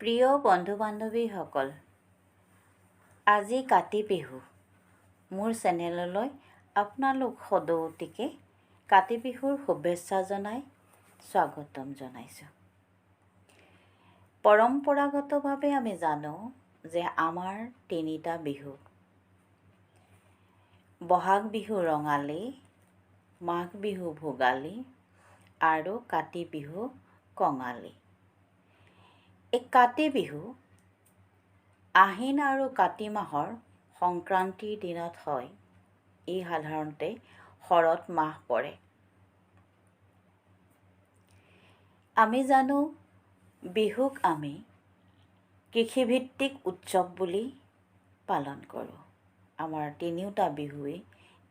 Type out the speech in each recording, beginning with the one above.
প্ৰিয় বন্ধু-বান্ধৱীসকল, আজি কাতি বিহু। মোৰ চেনেললৈ আপোনালোক সদৌতিকে কাতি বিহুৰ শুভেচ্ছা জনাই স্বাগতম জনাইছোঁ। পৰম্পৰাগতভাৱে আমি জানো যে আমাৰ তিনিটা বিহু: বহাগ বিহু ৰঙালী, মাঘ বিহু ভোগালী আৰু কাতি বিহু কঙালী। এই কাতি বিহু আহিন আৰু কাতি মাহৰ সংক্ৰান্তিৰ দিনত হয়। ই সাধাৰণতে শৰৎ মাহ পৰে। আমি জানো বিহুক আমি কৃষিভিত্তিক উৎসৱ বুলি পালন কৰোঁ। আমাৰ তিনিওটা বিহুৱেই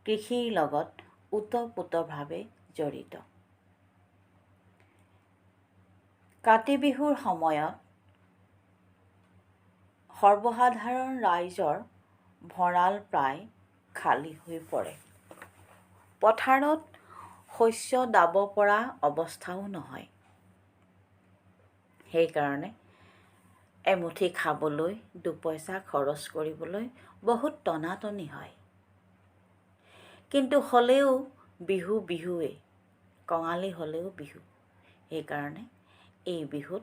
কৃষিৰ লগত ওতঃপ্ৰোতভাৱে জড়িত। কাতি বিহুৰ সময়ত সৰ্বসাধাৰণ ৰাইজৰ ভঁৰাল প্ৰায় খালী হৈ পৰে। পথাৰত শস্য দাব পৰা অৱস্থাও নহয়। সেইকাৰণে এমুঠি খাবলৈ দুপইচা খৰচ কৰিবলৈ বহুত টনাটনি হয়। কিন্তু হ'লেও বিহু বিহুৱেই, কঙালী হ'লেও বিহু। সেইকাৰণে এই বিহুত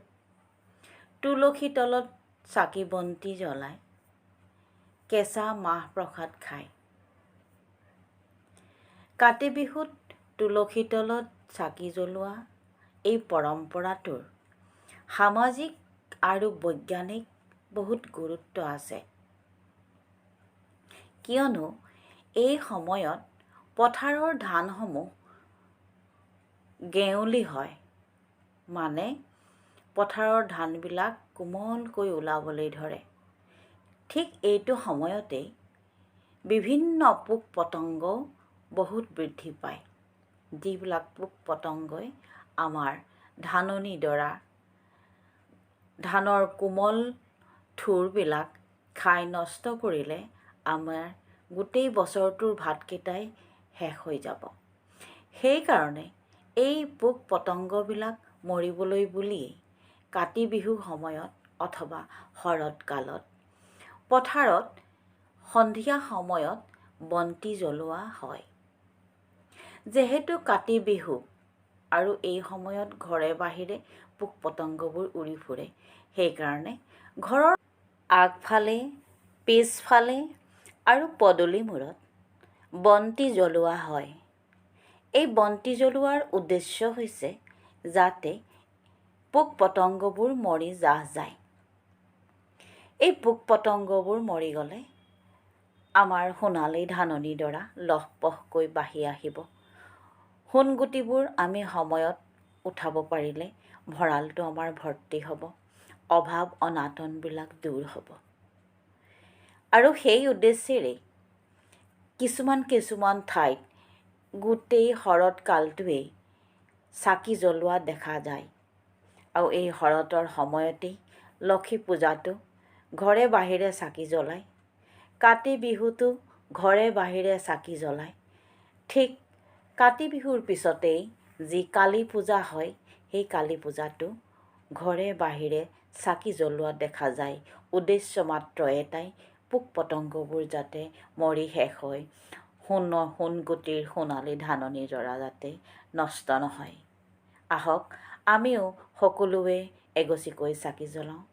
তুলসী তলত চাকি বন্তি জ্বলাই কেঁচা মাহ প্ৰসাদ খায়। কাতি বিহুত তুলসী তলত চাকি জ্বলোৱা এই পৰম্পৰাটোৰ সামাজিক আৰু বৈজ্ঞানিক বহুত গুৰুত্ব আছে। কিয়নো এই সময়ত পথাৰৰ ধানসমূহ গেউলি হয়, মানে পথাৰৰ ধানবিলাক কোমলকৈ ওলাবলৈ ধৰে। ঠিক এইটো সময়তেই বিভিন্ন পোক পতংগও বহুত বৃদ্ধি পায়, যিবিলাক পোক পতংগই আমাৰ ধাননি ডৰা, ধানৰ কোমল থোৰবিলাক খাই নষ্ট কৰিলে আমাৰ গোটেই বছৰটোৰ ভাতকেইটাই শেষ হৈ যাব। সেইকাৰণে এই পোক পতংগবিলাক মৰিবলৈ বুলিয়েই কাতি বিহুৰ সময়ত অথবা শৰৎকালত পথাৰত সন্ধিয়া সময়ত বন্তি জ্বলোৱা হয়। যিহেতু কাতি বিহু আৰু এই সময়ত ঘৰে বাহিৰে পোক পতংগবোৰ উৰি ফুৰে, সেইকাৰণে ঘৰৰ আগফালে, পিছফালে আৰু পদূলিমূৰত বন্তি জ্বলোৱা হয়। এই বন্তি জ্বলোৱাৰ উদ্দেশ্য হৈছে যাতে পোক পতংগবোৰ মৰি জাহ যায়। এই পোক পতংগবোৰ মৰি গ'লে আমাৰ সোণালী ধাননি ডৰা লহপহকৈ বাঢ়ি আহিব। সোণগুটিবোৰ আমি সময়ত উঠাব পাৰিলে ভঁৰালটো আমাৰ ভৰ্তি হ'ব, অভাৱ অনাটনবিলাক দূৰ হ'ব। আৰু সেই উদ্দেশ্যেৰেই কিছুমান ঠাইত গোটেই শৰৎকালটোৱেই চাকি জ্বলোৱা দেখা যায়। আৰু এই শৰতৰ সময়তেই লক্ষী পূজাটো ঘৰে বাহিৰে চাকি জ্বলায়, কাতি বিহুটো ঘৰে বাহিৰে চাকি জ্বলায়। ঠিক কাতি বিহুৰ পিছতেই যি কালী পূজা হয়, সেই কালী পূজাটো ঘৰে বাহিৰে চাকি জ্বলোৱা দেখা যায়। উদ্দেশ্য মাত্ৰ এটাই, পোক পতংগবোৰ যাতে মৰি শেষ হয়, সোণগুটিৰ সোণালী ধাননি ডৰা যাতে নষ্ট নহয়। আহক আমিও সকলোৱে এগছিকৈ চাকি জ্বলাওঁ।